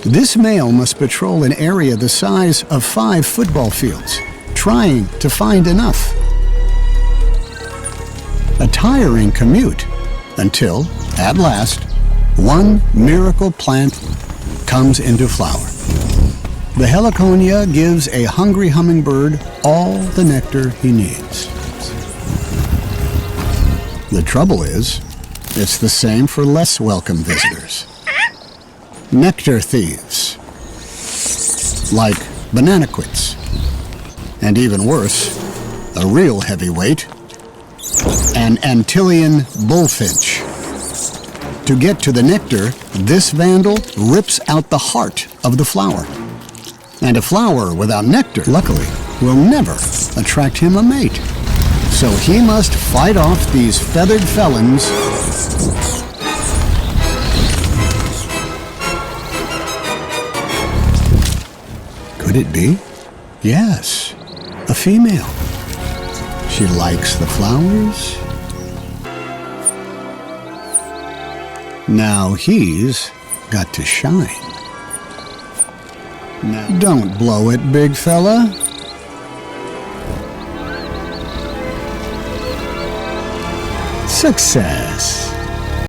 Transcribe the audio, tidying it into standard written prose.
This male must patrol an area the size of 5 football fields, trying to find enough. A tiring commute until, at last, one miracle plant comes into flower. The heliconia gives a hungry hummingbird all the nectar he needs. The trouble is, it's the same for less welcome visitors. Nectar thieves, like bananaquits, and even worse, a real heavyweight, an Antillean bullfinch. To get to the nectar, this vandal rips out the heart of the flower. And a flower without nectar, luckily, will never attract him a mate. So he must fight off these feathered felons Could it be? Yes, a female. She likes the flowers. Now he's got to shine. Now, don't blow it, big fella. Success.